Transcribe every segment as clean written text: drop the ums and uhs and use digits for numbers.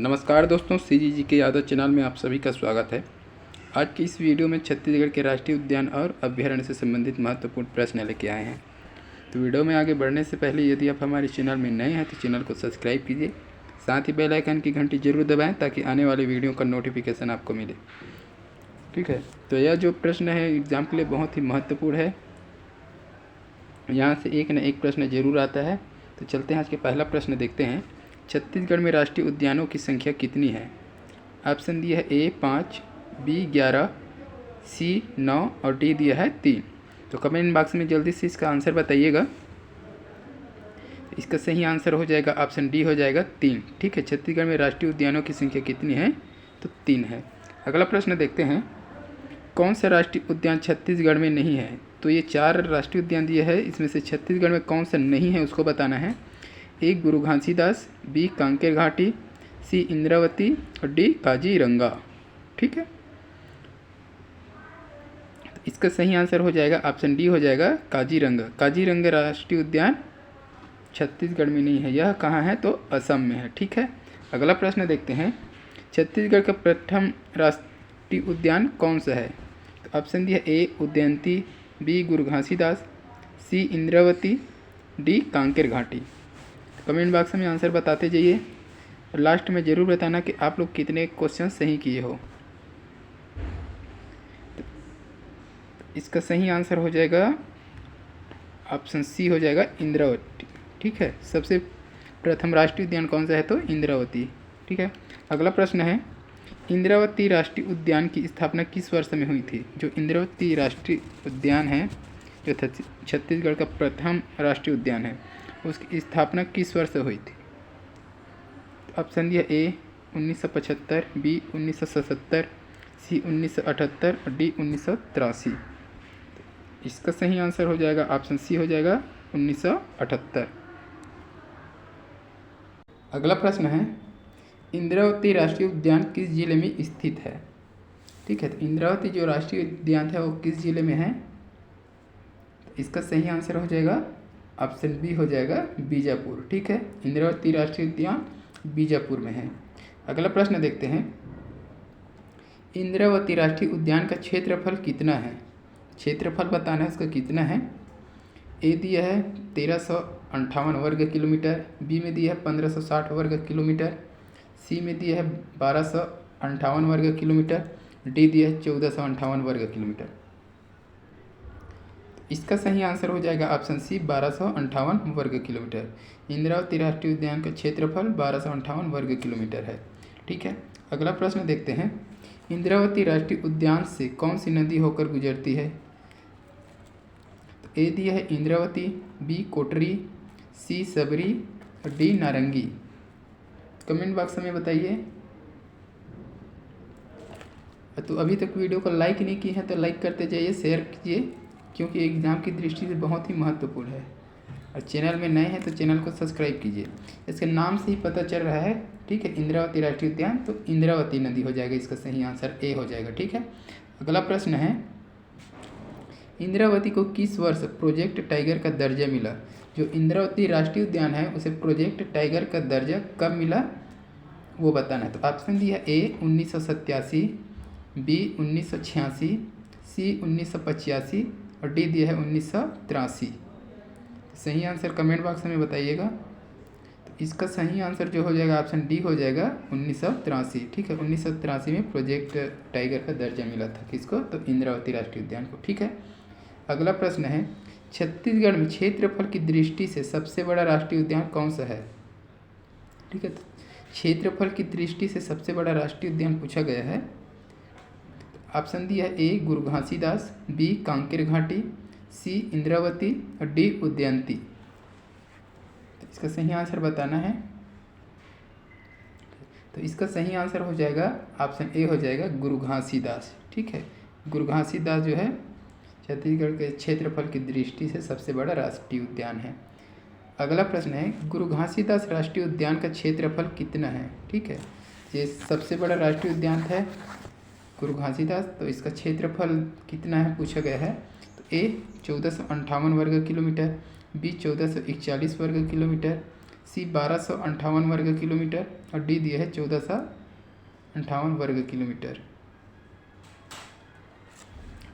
नमस्कार दोस्तों, CGG के यादव चैनल में आप सभी का स्वागत है। आज की इस वीडियो में छत्तीसगढ़ के राष्ट्रीय उद्यान और अभ्यारण्य से संबंधित महत्वपूर्ण प्रश्न लेके आए हैं। तो वीडियो में आगे बढ़ने से पहले यदि आप हमारे चैनल में नए हैं तो चैनल को सब्सक्राइब कीजिए, साथ ही बेल आइकन की घंटी जरूर दबाएँ ताकि आने वाले वीडियो का नोटिफिकेशन आपको मिले। ठीक है, तो यह जो प्रश्न है एग्ज़ाम के लिए बहुत ही महत्वपूर्ण है। यहाँ से एक न एक प्रश्न जरूर आता है। तो चलते हैं, आज के पहला प्रश्न देखते हैं। छत्तीसगढ़ में राष्ट्रीय उद्यानों की संख्या कितनी है? ऑप्शन दिया है A 5, B 11, C 9 और D दिया है 3। तो कमेंट बॉक्स में जल्दी से इसका आंसर बताइएगा। इसका सही आंसर हो जाएगा ऑप्शन डी, हो जाएगा 3। ठीक है, छत्तीसगढ़ में राष्ट्रीय उद्यानों की संख्या कितनी है? तो 3 है। अगला प्रश्न देखते हैं, कौन सा राष्ट्रीय उद्यान छत्तीसगढ़ में नहीं है? तो ये 4 राष्ट्रीय उद्यान दिए है, इसमें से छत्तीसगढ़ में कौन सा नहीं है उसको बताना है। A Guru Ghasidas, B Kanker घाटी, C इंद्रावती और D काजीरंगा। ठीक है, तो इसका सही आंसर हो जाएगा ऑप्शन डी, हो जाएगा काजीरंगा। काजीरंगा राष्ट्रीय उद्यान छत्तीसगढ़ में नहीं है, यह कहाँ है? तो असम में है। ठीक है, अगला प्रश्न देखते हैं, छत्तीसगढ़ का प्रथम राष्ट्रीय उद्यान कौन सा है? तो ऑप्शन दिया A उदयंती, B Guru Ghasidas, C Indravati, D Kanker घाटी। कमेंट बॉक्स में आंसर बताते जाइए और लास्ट में ज़रूर बताना कि आप लोग कितने क्वेश्चन सही किए हो। तो इसका सही आंसर हो जाएगा ऑप्शन सी, हो जाएगा इंद्रावती। ठीक है, सबसे प्रथम राष्ट्रीय उद्यान कौन सा है? तो इंद्रावती। ठीक है, अगला प्रश्न है, इंद्रावती राष्ट्रीय उद्यान की स्थापना किस वर्ष में हुई थी? जो इंद्रावती राष्ट्रीय उद्यान है, जो छत्तीसगढ़ का प्रथम राष्ट्रीय उद्यान है, उसकी स्थापना किस वर्ष हुई थी? ऑप्शन दिया A 1975, B 1977, C 1978 और D 1983। इसका सही आंसर हो जाएगा ऑप्शन सी, हो जाएगा 1978। अगला प्रश्न है, इंद्रावती राष्ट्रीय उद्यान किस जिले में स्थित है? ठीक है, तो इंद्रावती जो राष्ट्रीय उद्यान है वो किस जिले में है? इसका सही आंसर हो जाएगा ऑप्शन बी, हो जाएगा बीजापुर। ठीक है, इंद्रावती राष्ट्रीय उद्यान बीजापुर में है। अगला प्रश्न देखते हैं, इंद्रावती राष्ट्रीय उद्यान का क्षेत्रफल कितना है? क्षेत्रफल बताना है उसका कितना है। ए दिया है 1358 वर्ग किलोमीटर, बी में दिया है 1560 वर्ग किलोमीटर, सी में दिया है 1258 वर्ग किलोमीटर, डी दिया है 1458 वर्ग किलोमीटर। इसका सही आंसर हो जाएगा ऑप्शन सी, 1258 वर्ग किलोमीटर। इंद्रावती राष्ट्रीय उद्यान का क्षेत्रफल 1258 वर्ग किलोमीटर है। ठीक है, अगला प्रश्न देखते हैं, इंद्रावती राष्ट्रीय उद्यान से कौन सी नदी होकर गुजरती है? तो ए दिया है इंद्रावती, बी कोटरी, सी सबरी और डी नारंगी। कमेंट बॉक्स में बताइए। तो अभी तक वीडियो को लाइक नहीं की है तो लाइक करते जाइए, शेयर कीजिए, क्योंकि एग्ज़ाम की दृष्टि से बहुत ही महत्वपूर्ण है। और चैनल में नए हैं तो चैनल को सब्सक्राइब कीजिए। इसके नाम से ही पता चल रहा है, ठीक है, इंद्रावती राष्ट्रीय उद्यान, तो इंद्रावती नदी हो जाएगा। इसका सही आंसर ए हो जाएगा। ठीक है, अगला प्रश्न है, इंद्रावती को किस वर्ष प्रोजेक्ट टाइगर का दर्जा मिला? जो इंद्रावती राष्ट्रीय उद्यान है उसे प्रोजेक्ट टाइगर का दर्जा कब मिला वो बताना है। तो ऑप्शन दिया ए 1987, बी 1986, सी 1985 और डी दिया है 1983। सही आंसर कमेंट बॉक्स में बताइएगा। तो इसका सही आंसर जो हो जाएगा ऑप्शन डी, हो जाएगा 1983। ठीक है, 1983 में प्रोजेक्ट टाइगर का दर्जा मिला था किसको? तो इंद्रावती राष्ट्रीय उद्यान को। ठीक है, अगला प्रश्न है, छत्तीसगढ़ में क्षेत्रफल की दृष्टि से सबसे बड़ा राष्ट्रीय उद्यान कौन सा है? ठीक है, तो क्षेत्रफल की दृष्टि से सबसे बड़ा राष्ट्रीय उद्यान पूछा गया है। ऑप्शन दिया है ए गुरु घासीदास, बी कांकेर घाटी, सी इंद्रावती और डी उदयंती। तो इसका सही आंसर बताना है। तो इसका सही आंसर हो जाएगा ऑप्शन ए, हो जाएगा गुरु घासीदास। ठीक है, गुरु घासीदास जो है छत्तीसगढ़ के क्षेत्रफल की दृष्टि से सबसे बड़ा राष्ट्रीय उद्यान है। अगला प्रश्न है, गुरु घासीदास राष्ट्रीय उद्यान का क्षेत्रफल कितना है? ठीक है, ये सबसे बड़ा राष्ट्रीय उद्यान है गुरु घासीदास, तो इसका क्षेत्रफल कितना है पूछा गया है। तो ए 1458 वर्ग किलोमीटर, बी 1441 वर्ग किलोमीटर, सी 1258 वर्ग किलोमीटर और डी दिया है 1458 वर्ग किलोमीटर।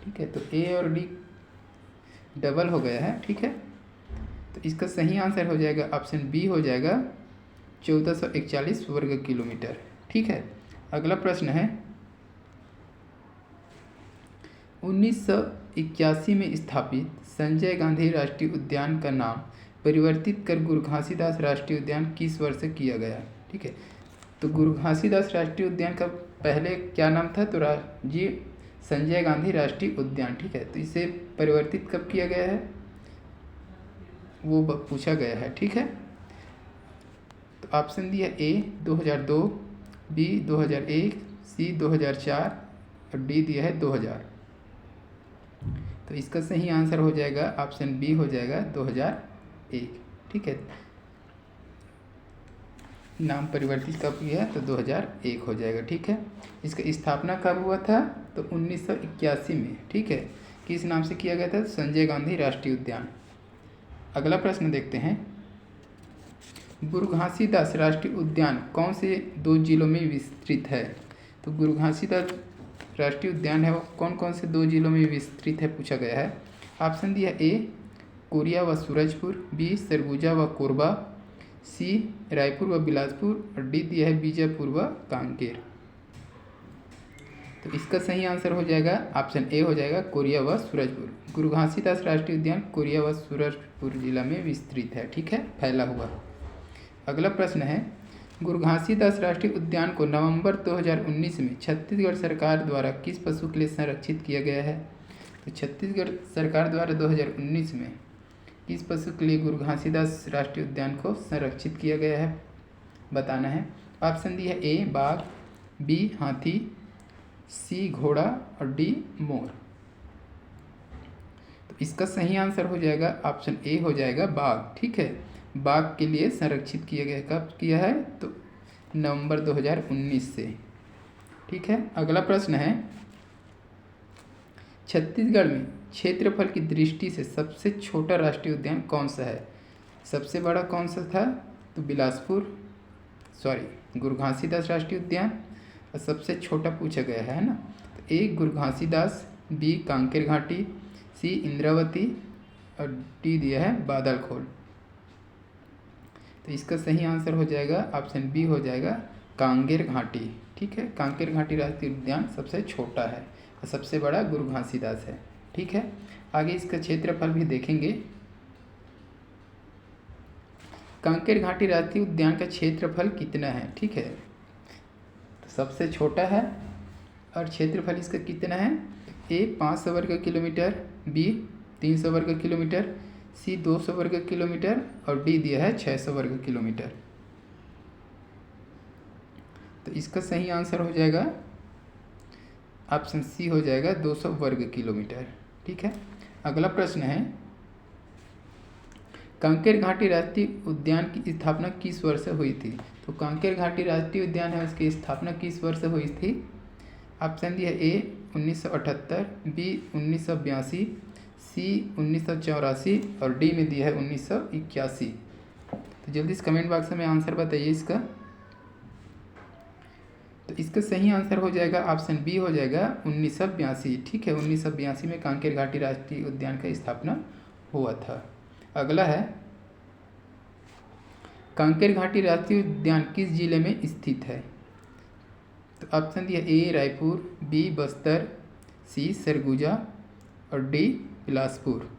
ठीक है, तो ए और डी डबल हो गया है। ठीक है, तो इसका सही आंसर हो जाएगा ऑप्शन बी हो जाएगा 1441 वर्ग किलोमीटर। ठीक है, अगला प्रश्न है 1981 में स्थापित संजय गांधी राष्ट्रीय उद्यान का नाम परिवर्तित कर गुरु घासीदास राष्ट्रीय उद्यान किस वर्ष किया गया। ठीक है, तो गुरु घासीदास राष्ट्रीय उद्यान का पहले क्या नाम था, तो जी संजय गांधी राष्ट्रीय उद्यान। ठीक है, तो इसे परिवर्तित कब किया गया है वो पूछा गया है। ठीक है, तो ऑप्शन दिया ए 2002, बी 2001, सी 2004 और डी दिया है 2000। तो इसका सही आंसर हो जाएगा ऑप्शन बी हो जाएगा 2001। ठीक है, नाम परिवर्तित कब किया है तो 2001 हो जाएगा। ठीक है, इसका स्थापना कब हुआ था तो 1981 में। ठीक है, किस नाम से किया गया था, संजय गांधी राष्ट्रीय उद्यान। अगला प्रश्न देखते हैं, गुरु घासीदास राष्ट्रीय उद्यान कौन से 2 जिलों में विस्तृत है। तो गुरु घासीदास राष्ट्रीय उद्यान है वो कौन कौन से 2 जिलों में विस्तृत है पूछा गया है। ऑप्शन दिया ए कोरिया व सूरजपुर, बी सरगुजा व कोरबा, सी रायपुर व बिलासपुर और डी दिया है बीजापुर व कांकेर। तो इसका सही आंसर हो जाएगा ऑप्शन ए हो जाएगा कोरिया व सूरजपुर। गुरु घासीदास राष्ट्रीय उद्यान कोरिया व सूरजपुर जिला में विस्तृत है। ठीक है, फैला हुआ। अगला प्रश्न है, गुरु घासीदास राष्ट्रीय उद्यान को नवंबर 2019 में छत्तीसगढ़ सरकार द्वारा किस पशु के लिए संरक्षित किया गया है। तो छत्तीसगढ़ सरकार द्वारा 2019 में किस पशु के लिए गुरु घासीदास राष्ट्रीय उद्यान को संरक्षित किया गया है बताना है। ऑप्शन दी है ए बाघ, बी हाथी, सी घोड़ा और डी मोर। तो इसका सही आंसर हो जाएगा ऑप्शन ए हो जाएगा बाघ। ठीक है, बाघ के लिए संरक्षित किया गया, कब किया है तो नवंबर 2019 से। ठीक है, अगला प्रश्न है, छत्तीसगढ़ में क्षेत्रफल की दृष्टि से सबसे छोटा राष्ट्रीय उद्यान कौन सा है। सबसे बड़ा कौन सा था तो गुरु घासीदास राष्ट्रीय उद्यान, और सबसे छोटा पूछा गया है ना। तो ए गुरु घासीदास, बी कांकेर घाटी, सी इंद्रावती और डी दिया है बादलखोल। तो इसका सही आंसर हो जाएगा ऑप्शन बी हो जाएगा कांकेर घाटी। ठीक है, कांकेर घाटी राष्ट्रीय उद्यान सबसे छोटा है और सबसे बड़ा गुरु घासीदास है। ठीक है, आगे इसका क्षेत्रफल भी देखेंगे। कांकेर घाटी राष्ट्रीय उद्यान का क्षेत्रफल कितना है। ठीक है, तो सबसे छोटा है और क्षेत्रफल इसका कितना है, ए 500 वर्ग किलोमीटर, बी 300 वर्ग किलोमीटर, सी 200 वर्ग किलोमीटर और डी दिया है 600 वर्ग किलोमीटर। तो इसका सही आंसर हो जाएगा ऑप्शन सी हो जाएगा 200 वर्ग किलोमीटर। ठीक है, अगला प्रश्न है, कांकेर घाटी राष्ट्रीय उद्यान की स्थापना किस वर्ष हुई थी। तो कांकेर घाटी राष्ट्रीय उद्यान है उसकी स्थापना किस वर्ष हुई थी। ऑप्शन दिया ए 1978, बी 1982, सी 1984 और डी में दिया है 1981। तो जल्दी से कमेंट बॉक्स में आंसर बताइए इसका। तो इसका सही आंसर हो जाएगा ऑप्शन बी हो जाएगा 1982। ठीक है, 1982 में कांकेर घाटी राष्ट्रीय उद्यान का स्थापना हुआ था। अगला है, कांकेर घाटी राष्ट्रीय उद्यान किस जिले में स्थित है। तो ऑप्शन दिया ए रायपुर, बी बस्तर, सी सरगुजा और डी बिलासपुर।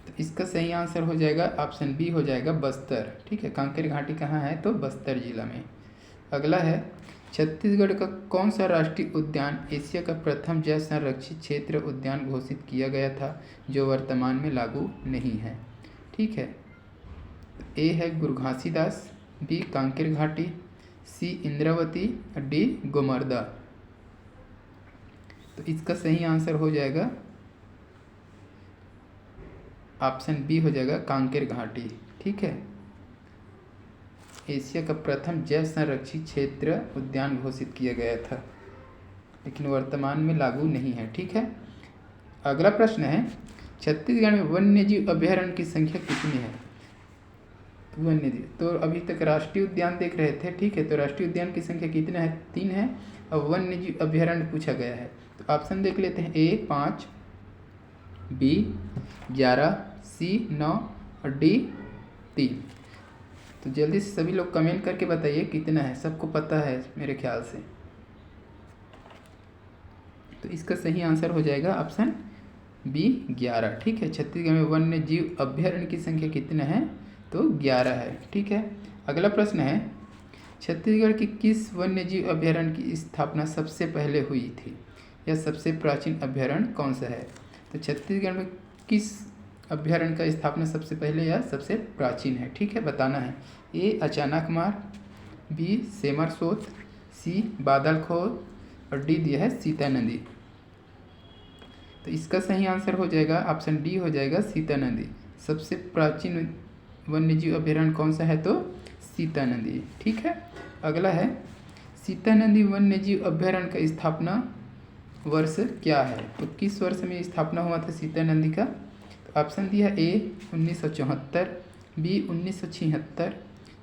तो इसका सही आंसर हो जाएगा ऑप्शन बी हो जाएगा बस्तर। ठीक है, कांकेर घाटी कहाँ है तो बस्तर जिला में। अगला है, छत्तीसगढ़ का कौन सा राष्ट्रीय उद्यान एशिया का प्रथम जैव संरक्षित क्षेत्र उद्यान घोषित किया गया था जो वर्तमान में लागू नहीं है। ठीक है, ए है गुरु घासीदास, बी कांकेर घाटी, सी इंद्रावती और डी गोमर्दा। तो इसका सही आंसर हो जाएगा ऑप्शन बी हो जाएगा कांकेर घाटी। ठीक है, एशिया का प्रथम जैव संरक्षित क्षेत्र उद्यान घोषित किया गया था लेकिन वर्तमान में लागू नहीं है। ठीक है, अगला प्रश्न है, छत्तीसगढ़ में वन्यजीव अभयारण्य की संख्या कितनी है। वन्य जीव। तो अभी तक राष्ट्रीय उद्यान देख रहे थे, ठीक है। तो राष्ट्रीय उद्यान की संख्या कितना है? 3 है। अब वन्य जीव अभ्यारण्य पूछा गया है, तो ऑप्शन देख लेते हैं। ए 5, बी 11, सी 9 और डी 3। तो जल्दी से सभी लोग कमेंट करके बताइए कितना है। सबको पता है मेरे ख्याल से। तो इसका सही आंसर हो जाएगा ऑप्शन बी 11, ठीक है। छत्तीसगढ़ में वन्य जीव अभ्यारण्य की संख्या कितना है? तो 11 है, ठीक है। अगला प्रश्न है, छत्तीसगढ़ की किस वन्य जीव अभ्यारण्य की स्थापना सबसे पहले हुई थी? यह सबसे प्राचीन अभ्यारण्य कौन सा है? तो छत्तीसगढ़ में किस अभ्यारण्य का स्थापना सबसे पहले या सबसे प्राचीन है, ठीक है, बताना है। ए अचानकमार, बी सेमरसोत, सी बादलखोर और डी दिया है सीता नदी। तो इसका सही आंसर हो जाएगा ऑप्शन डी हो जाएगा सीता नदी। सबसे प्राचीन वन्यजीव अभ्यारण्य कौन सा है? तो सीता नदी, ठीक है। अगला है, सीता नदी वन्यजीव अभ्यारण्य का स्थापना वर्ष क्या है? तो किस वर्ष में स्थापना हुआ था सीता नदी का? तो ऑप्शन दिया ए 1974, बी 1976,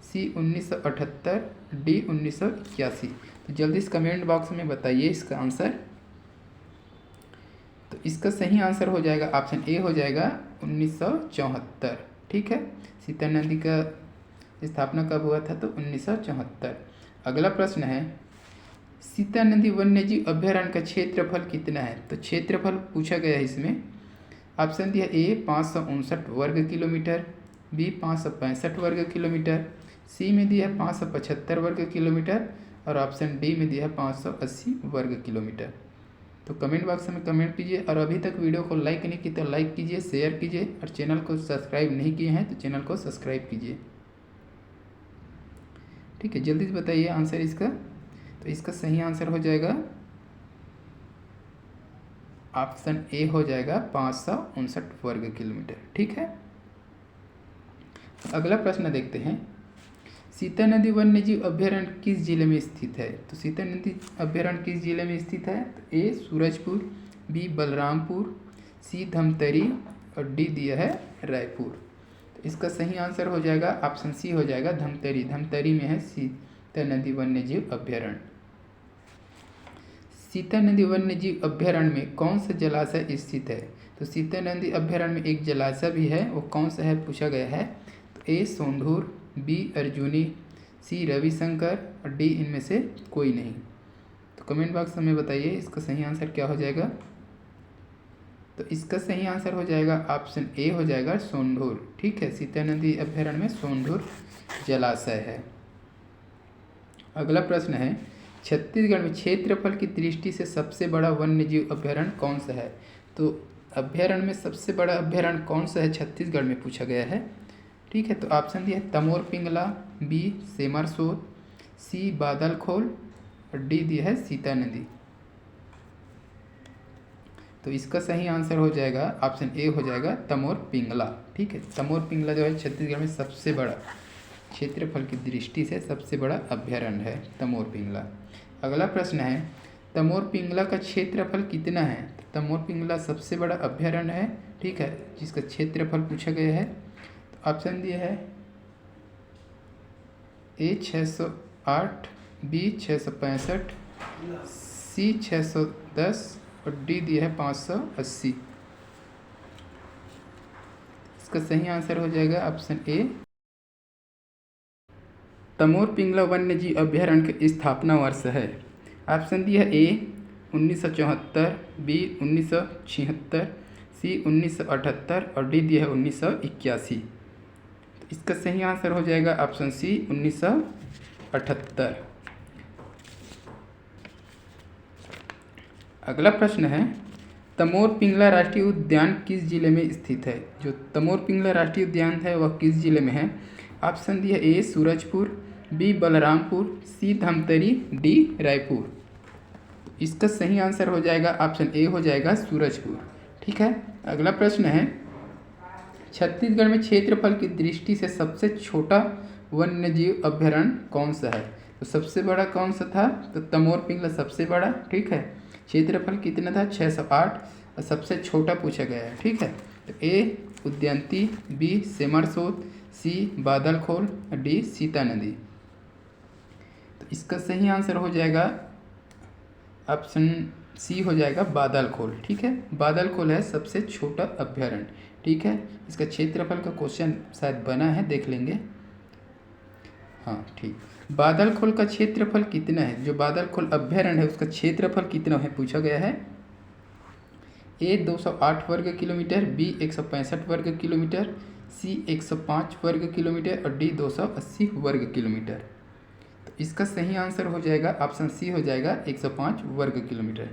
सी 1978, डी 1981। तो जल्दी से कमेंट बॉक्स में बताइए इसका आंसर। तो इसका सही आंसर हो जाएगा ऑप्शन ए हो जाएगा 1974, ठीक है। सीता नदी का स्थापना कब हुआ था? तो 1974। अगला प्रश्न है, सीता नदी वन्यजीव अभ्यारण्य का क्षेत्रफल कितना है? तो क्षेत्रफल पूछा गया है इसमें। ऑप्शन दिया ए 559 वर्ग किलोमीटर, बी 565 वर्ग किलोमीटर, सी में दिया है 575 वर्ग किलोमीटर और ऑप्शन डी में दिया है 580 वर्ग किलोमीटर। तो कमेंट बॉक्स में कमेंट कीजिए और अभी तक वीडियो को लाइक नहीं किया तो लाइक कीजिए, शेयर कीजिए और चैनल को सब्सक्राइब नहीं किए हैं तो चैनल को सब्सक्राइब कीजिए, ठीक है। जल्दी से बताइए आंसर इसका। तो इसका सही आंसर हो जाएगा ऑप्शन ए हो जाएगा 559 वर्ग किलोमीटर, ठीक है। अगला प्रश्न देखते हैं, सीता नदी वन्यजीव अभ्यारण्य किस जिले में स्थित है? तो सीता नदी अभ्यारण्य किस जिले में स्थित है? तो ए सूरजपुर, बी बलरामपुर, सी धमतरी और डी दिया है रायपुर। तो इसका सही आंसर हो जाएगा ऑप्शन सी हो जाएगा धमतरी। धमतरी में है सीता नदी वन्यजीव अभ्यारण्य। सीता नदी वन्यजीव अभ्यारण्य में कौन सा जलाशय स्थित है? तो सीता नदी अभ्यारण्य में एक जलाशय भी है, वो कौन सा है पूछा गया है। तो ए सोंढूर, बी अर्जुनी, सी रविशंकर और डी इनमें से कोई नहीं। तो कमेंट बॉक्स में बताइए इसका सही आंसर क्या हो जाएगा। तो इसका सही आंसर हो जाएगा ऑप्शन ए हो जाएगा सोंढूर, ठीक है। सीता नदी अभ्यारण्य में सोंढूर जलाशय है। अगला प्रश्न है, छत्तीसगढ़ में क्षेत्रफल की दृष्टि से सबसे बड़ा वन्यजीव अभ्यारण्य कौन सा है? तो अभ्यारण्य में सबसे बड़ा अभ्यारण्य कौन सा है छत्तीसगढ़ में पूछा गया है, ठीक है। तो ऑप्शन दिया है तमोर पिंगला, बी सेमरसोत, सी बादलखोल और डी दिया है सीता नदी। तो इसका सही आंसर हो जाएगा ऑप्शन ए हो जाएगा तमोर पिंगला, ठीक है। तमोर पिंगला जो है छत्तीसगढ़ में सबसे बड़ा क्षेत्रफल की दृष्टि से सबसे बड़ा अभ्यारण्य है तमोर पिंगला। अगला प्रश्न है, तमोर पिंगला का क्षेत्रफल कितना है? तो तमोर पिंगला सबसे बड़ा अभ्यारण्य है, ठीक है, जिसका क्षेत्रफल पूछा गया है। तो ऑप्शन दिया है ए 608, बी 665, सी 610 और डी दिया है 580। इसका सही आंसर हो जाएगा ऑप्शन ए। तमोर पिंगला वन्यजीव अभ्यारण्य की स्थापना वर्ष है। ऑप्शन दिया है ए 1974, बी 1976, सी 1978 और डी दिया है 1981। तो इसका सही आंसर हो जाएगा ऑप्शन सी 1978। अगला प्रश्न है, तमोर पिंगला राष्ट्रीय उद्यान किस जिले में स्थित है? जो तमोर पिंगला राष्ट्रीय उद्यान है वह किस जिले में है? ऑप्शन दिया ए सूरजपुर, बी बलरामपुर, सी धमतरी, डी रायपुर। इसका सही आंसर हो जाएगा ऑप्शन ए हो जाएगा सूरजपुर, ठीक है। अगला प्रश्न है, छत्तीसगढ़ में क्षेत्रफल की दृष्टि से सबसे छोटा वन्यजीव अभ्यारण्य कौन सा है? तो सबसे बड़ा कौन सा था? तो तमोर पिंगला सबसे बड़ा, ठीक है। क्षेत्रफल कितना था? 608 और सबसे छोटा पूछा गया है, ठीक है। तो ए उद्यांती, बी सेमरसोत, सी बादलखोल, डी सीता नदी। तो इसका सही आंसर हो जाएगा ऑप्शन सी हो जाएगा बादलखोल। ठीक है, बादलखोल है सबसे छोटा अभ्यारण्य। ठीक है, इसका क्षेत्रफल का क्वेश्चन शायद बना है, देख लेंगे। हाँ ठीक, बादलखोल का क्षेत्रफल कितना है? जो बादलखोल अभ्यारण्य है उसका क्षेत्रफल कितना है पूछा गया है। ए 208 वर्ग किलोमीटर, बी 165 वर्ग किलोमीटर, सी 105 वर्ग किलोमीटर और डी 280 वर्ग किलोमीटर। तो इसका सही आंसर हो जाएगा ऑप्शन सी हो जाएगा 105 वर्ग किलोमीटर।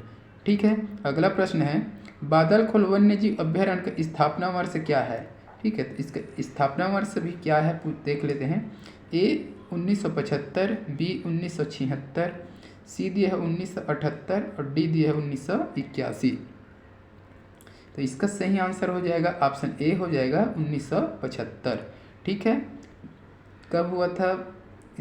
ठीक है, अगला प्रश्न है बादलखोल वन्यजीव अभ्यारण्य का स्थापना वर्ष क्या है? ठीक है, तो इसका स्थापना वर्ष भी क्या है देख लेते हैं। ए 1975, बी 1976, सी दिया है 1978 और डी दिया है 1981। तो इसका सही आंसर हो जाएगा ऑप्शन ए हो जाएगा 1975। ठीक है, कब हुआ था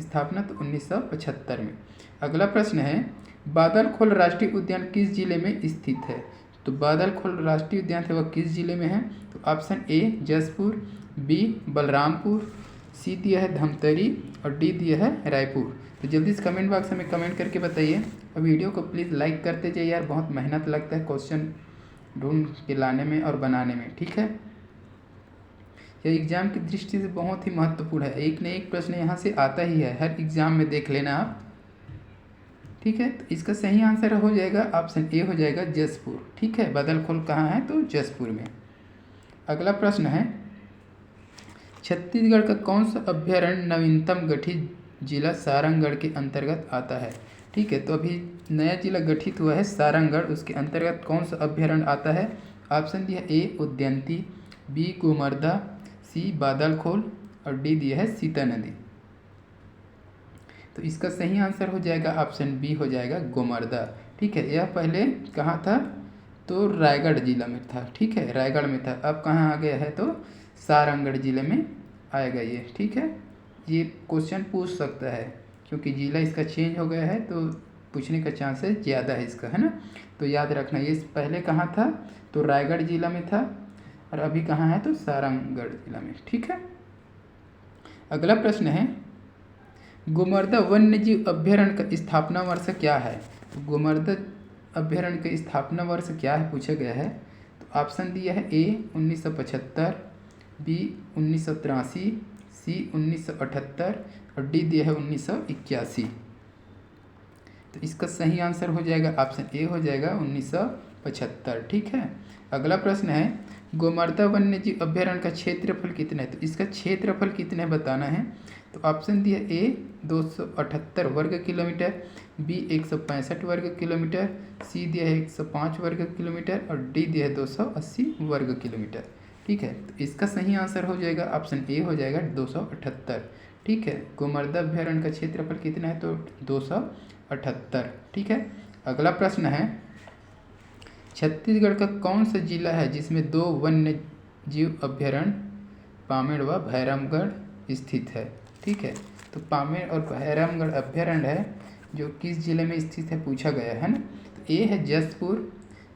स्थापना? तो 1975 में। अगला प्रश्न है बादलखोल राष्ट्रीय उद्यान किस जिले में स्थित है? तो बादलखोल राष्ट्रीय उद्यान है वह किस जिले में है? तो option A Jaspur, B Balrampur, C दिया है धमतरी और डी दिया है रायपुर। तो जल्दी से कमेंट बॉक्स में कमेंट करके बताइए और वीडियो को प्लीज़ लाइक करते जाइए यार, बहुत मेहनत लगता है क्वेश्चन ढूंढ के लाने में और बनाने में। ठीक है, यह एग्ज़ाम की दृष्टि से बहुत ही महत्वपूर्ण है, एक न एक प्रश्न यहाँ से आता ही है, हर एग्ज़ाम में देख लेना आप। ठीक है, तो इसका सही आंसर हो जाएगा ऑप्शन ए हो जाएगा जसपुर। ठीक है, बादलखोल कहाँ है? तो जसपुर में। अगला प्रश्न है छत्तीसगढ़ का कौन सा अभ्यारण्य नवीनतम गठित जिला सारंगगढ़ के अंतर्गत आता है? ठीक है, तो अभी नया जिला गठित हुआ है सारंगगढ़, उसके अंतर्गत कौन सा अभ्यारण्य आता है? ऑप्शन दिया ए उदयंती, बी गोमर्दा, सी बादलखोल और डी दिया है सीता नदी। तो इसका सही आंसर हो जाएगा ऑप्शन बी हो जाएगा गोमर्दा। ठीक है, यह पहले कहाँ था? तो रायगढ़ जिला में था। ठीक है, रायगढ़ में था, अब कहाँ आ गया है? तो सारंगगढ़ जिले में आएगा ये। ठीक है, ये क्वेश्चन पूछ सकता है क्योंकि जिला इसका चेंज हो गया है, तो पूछने का चांसेस ज़्यादा है इसका, है ना। तो याद रखना ये पहले कहाँ था? तो रायगढ़ जिला में था और अभी कहाँ है? तो सारंगगढ़ जिला में। ठीक है, अगला प्रश्न है गोमर्दा वन्यजीव अभ्यारण्य का स्थापना वर्ष क्या है? तो गोमर्दा अभ्यारण्य का स्थापना वर्ष क्या है पूछा गया है। तो ऑप्शन दिया है ए 1975, बी 1983, सी 1978 और डी दिया है 1981। तो इसका सही आंसर हो जाएगा ऑप्शन ए हो जाएगा 1975। ठीक है, अगला प्रश्न है गोमर्दा वन्यजीव अभ्यारण्य का क्षेत्रफल कितना है? तो इसका क्षेत्रफल कितना है बताना है। तो ऑप्शन दिया ए 278 वर्ग किलोमीटर, बी 165 वर्ग किलोमीटर, सी दिया है 105 वर्ग किलोमीटर और डी दिया है 280 वर्ग किलोमीटर। ठीक है, तो इसका सही आंसर हो जाएगा ऑप्शन ए हो जाएगा 278। ठीक है, गोमर्दा अभ्यारण्य का क्षेत्रफल कितना है? तो 278। ठीक है, अगला प्रश्न है छत्तीसगढ़ का कौन सा जिला है जिसमें 2 वन्य जीव अभ्यारण्य पामेड़ व भैरमगढ़ स्थित है? ठीक है, तो पामेड़ और भैरमगढ़ अभ्यारण्य है जो किस जिले में स्थित है पूछा गया है ना। तो ए है जसपुर,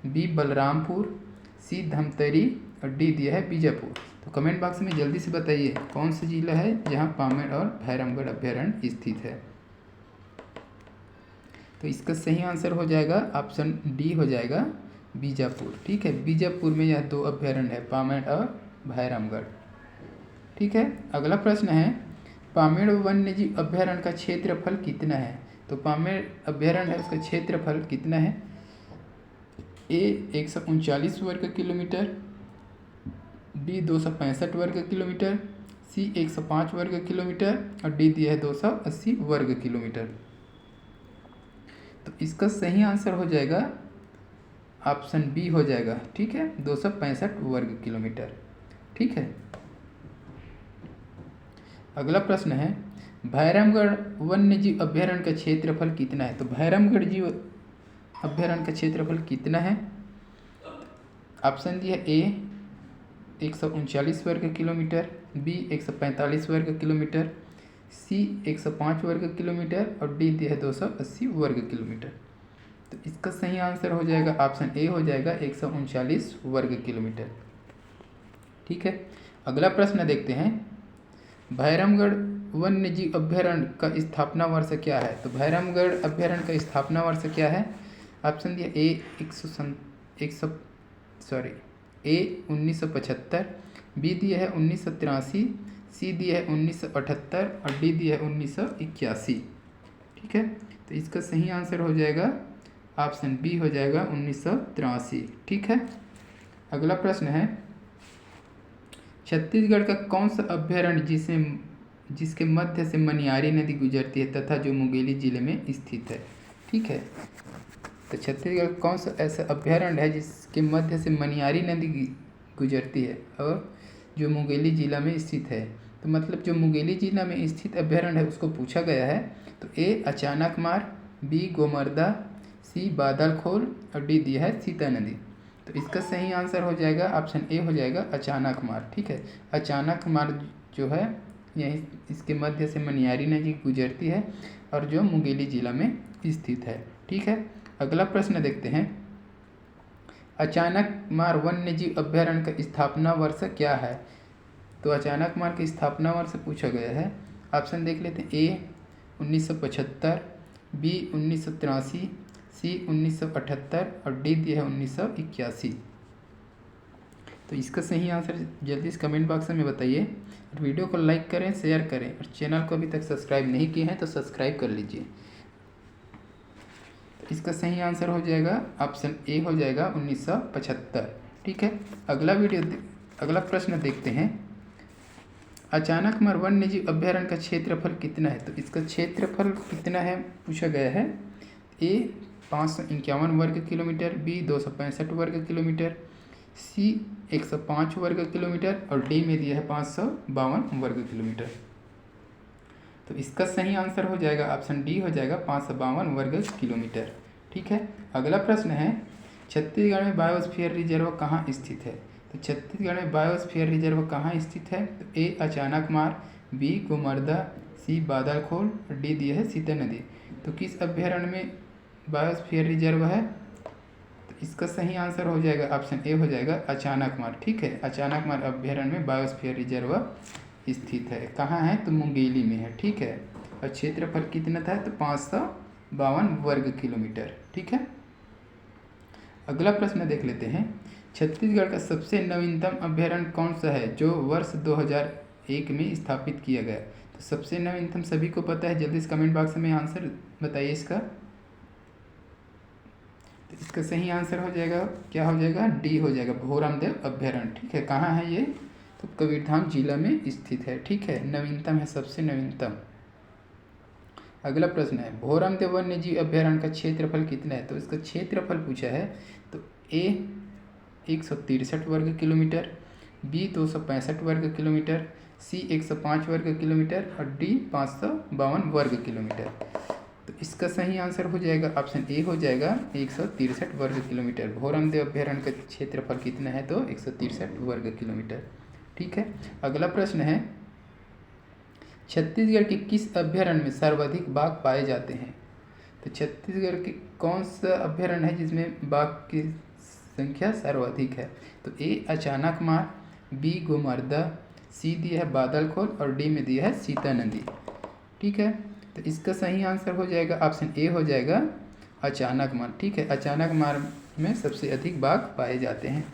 बी बलरामपुर, सी धमतरी और डी दिया है बीजापुर। तो कमेंट बॉक्स में जल्दी से बताइए कौन सा जिला है जहाँ पामेड़ और भैरमगढ़ अभ्यारण्य स्थित है। तो इसका सही आंसर हो जाएगा ऑप्शन डी हो जाएगा बीजापुर। ठीक है, बीजापुर में यह 2 अभ्यारण्य है, पामेड़ और भैरमगढ़। ठीक है, अगला प्रश्न है पामेड़ वन्यजीव अभ्यारण्य का क्षेत्रफल कितना है? तो पामेड़ अभ्यारण्य है उसका क्षेत्रफल कितना है? ए 139 वर्ग किलोमीटर, बी 265 वर्ग किलोमीटर, सी 105 वर्ग किलोमीटर और डी दिया है 280 वर्ग किलोमीटर। तो इसका सही आंसर हो जाएगा ऑप्शन बी हो जाएगा। ठीक है, 265 वर्ग किलोमीटर। ठीक है, अगला प्रश्न है भैरमगढ़ वन्यजीव अभ्यारण्य का क्षेत्रफल कितना है? तो भैरमगढ़ जीव अभ्यारण्य का क्षेत्रफल कितना है? ऑप्शन दिया ए 139 वर्ग किलोमीटर, बी 145 वर्ग किलोमीटर, सी 105 वर्ग किलोमीटर और डी दिया है 280 वर्ग किलोमीटर। तो इसका सही आंसर हो जाएगा ऑप्शन ए हो जाएगा 139 वर्ग किलोमीटर। ठीक है, अगला प्रश्न देखते हैं भैरमगढ़ वन्यजीव अभ्यारण्य का स्थापना वर्ष क्या है? तो भैरमगढ़ अभ्यारण्य का स्थापना वर्ष क्या है? ऑप्शन दिया ए 1975, बी दिया है 1983, सी दिया है 1978 और डी दिया है 1981। ठीक है, तो इसका सही आंसर हो जाएगा ऑप्शन बी हो जाएगा 1983। ठीक है, अगला प्रश्न है छत्तीसगढ़ का कौन सा अभ्यारण्य जिसके मध्य से मनियारी नदी गुजरती है तथा जो मुंगेली जिले में स्थित है? ठीक है, तो छत्तीसगढ़ का कौन सा ऐसा अभ्यारण्य है जिसके मध्य से मनियारी नदी गुजरती है और जो मुंगेली जिला में स्थित है? तो मतलब जो मुंगेली जिला में स्थित अभ्यारण्य है उसको पूछा गया है। तो ए अचानकमार, बी गोमर्दा, सी बादलखोल और डी दिया है सीता नदी। तो इसका सही आंसर हो जाएगा ऑप्शन ए हो जाएगा अचानकमार। ठीक है, अचानकमार जो है यही इसके मध्य से मनियारी नदी गुजरती है और जो मुंगेली जिला में स्थित है। ठीक है, अगला प्रश्न देखते हैं अचानकमार वन्यजीव अभ्यारण्य का स्थापना वर्ष क्या है? तो अचानकमार की स्थापना वर्ष पूछा गया है। ऑप्शन देख लेते हैं ए 1975, बी 1983, सी 1978 और डी दिया है 1981। तो इसका सही आंसर जल्दी से कमेंट बॉक्स में बताइए और वीडियो को लाइक करें, शेयर करें और चैनल को अभी तक सब्सक्राइब नहीं किए हैं तो सब्सक्राइब कर लीजिए। तो इसका सही आंसर हो जाएगा ऑप्शन ए हो जाएगा 1975। ठीक है, अगला प्रश्न देखते हैं अचानकमार वन्यजीव अभ्यारण्य का क्षेत्रफल कितना है? तो इसका क्षेत्रफल कितना है पूछा गया है। ए 551 वर्ग किलोमीटर, बी 265 वर्ग किलोमीटर, सी 105 वर्ग किलोमीटर और डी में दिया है 552 वर्ग किलोमीटर। तो इसका सही आंसर हो जाएगा ऑप्शन डी हो जाएगा 552 वर्ग किलोमीटर। ठीक है, अगला प्रश्न है छत्तीसगढ़ में बायोस्फीयर रिजर्व कहाँ स्थित है? तो छत्तीसगढ़ में बायोस्फीयर रिजर्व कहाँ स्थित है? तो ए अचानकमार, बी गोमर्दा, सी बादलखोल और डी दिया है सीता नदी। तो किस अभ्यारण्य में बायोस्फीयर रिजर्व है? तो इसका सही आंसर हो जाएगा ऑप्शन ए हो जाएगा अचानकमार। ठीक है, अचानकमार अभ्यारण्य में बायोस्फीयर रिजर्व स्थित है। कहाँ है? तो मुंगेली में है। ठीक है, और क्षेत्रफल कितना था? तो 552 वर्ग किलोमीटर। ठीक है, अगला प्रश्न देख लेते हैं छत्तीसगढ़ का सबसे नवीनतम अभ्यारण्य कौन सा है जो वर्ष 2001 में स्थापित किया गया? तो सबसे नवीनतम सभी को पता है, जल्दी से कमेंट बॉक्स में आंसर बताइए इसका। तो इसका सही आंसर हो जाएगा क्या हो जाएगा? डी हो जाएगा भोरामदेव अभ्यारण्य। ठीक है, कहाँ है ये? तो कबीरधाम जिला में स्थित है। ठीक है, नवीनतम है, सबसे नवीनतम। अगला प्रश्न है भोरामदेव वन्यजीव अभ्यारण्य का क्षेत्रफल कितना है? तो इसका क्षेत्रफल पूछा है। तो ए 163 वर्ग किलोमीटर, बी 265 वर्ग किलोमीटर, सी 105 वर्ग किलोमीटर और डी 552 वर्ग किलोमीटर। तो इसका सही आंसर हो जाएगा ऑप्शन ए हो जाएगा 163 वर्ग किलोमीटर। भोरामदेव अभ्यारण्य का क्षेत्रफल कितना है? तो 163 वर्ग किलोमीटर। ठीक है, अगला प्रश्न है छत्तीसगढ़ के किस अभ्यारण्य में सर्वाधिक बाघ पाए जाते हैं? तो छत्तीसगढ़ के कौन सा अभ्यारण्य है जिसमें बाघ की संख्या सर्वाधिक है? तो ए अचानकमार, बी गोमर्दा, सी दिया है बादलखोल और डी में दिया है सीता नदी। ठीक है, तो इसका सही आंसर हो जाएगा ऑप्शन ए हो जाएगा अचानकमार। ठीक है, अचानकमार में सबसे अधिक बाघ पाए जाते हैं।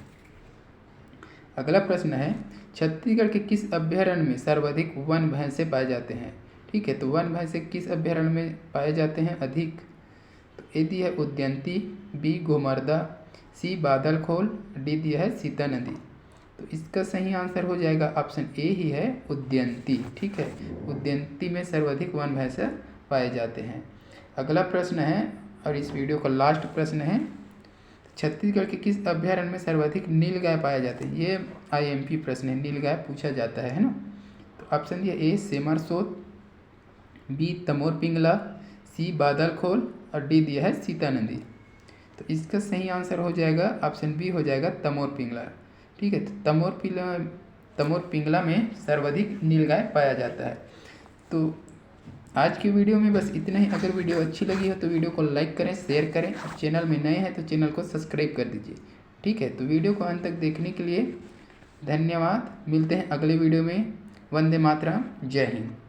अगला प्रश्न है छत्तीसगढ़ के किस अभ्यारण्य में सर्वाधिक वन भैंसे पाए जाते हैं? ठीक है, तो वन भैंसे किस अभ्यारण्य में पाए जाते हैं अधिक? तो ए दिया है उदयंती, बी गोमर्दा, सी बादलखोल, डी दिया है सीता नदी। तो इसका सही आंसर हो जाएगा ऑप्शन ए ही है उदयंती। ठीक है, उदयंती में सर्वाधिक वन भैंसे पाए जाते हैं। अगला प्रश्न है और इस वीडियो का लास्ट प्रश्न है छत्तीसगढ़ के किस अभ्यारण्य में सर्वाधिक नीलगाय पाए जाते हैं? ये आईएमपी प्रश्न है, नीलगाय पूछा जाता है ना। तो ऑप्शन दिया ए सेमरसोत, बी तमोर पिंगला, सी बादलखोल और डी दिया है सीता नदी। तो इसका सही आंसर हो जाएगा ऑप्शन बी हो जाएगा तमोर पिंगला। ठीक है, तो तमोर पिंगला में सर्वाधिक नीलगाय पाया जाता है। तो आज की वीडियो में बस इतना ही। अगर वीडियो अच्छी लगी हो तो वीडियो को लाइक करें, शेयर करें और चैनल में नए हैं तो चैनल को सब्सक्राइब कर दीजिए। ठीक है, तो वीडियो को अंत तक देखने के लिए धन्यवाद। मिलते हैं अगले वीडियो में। वंदे मातरम, जय हिंद।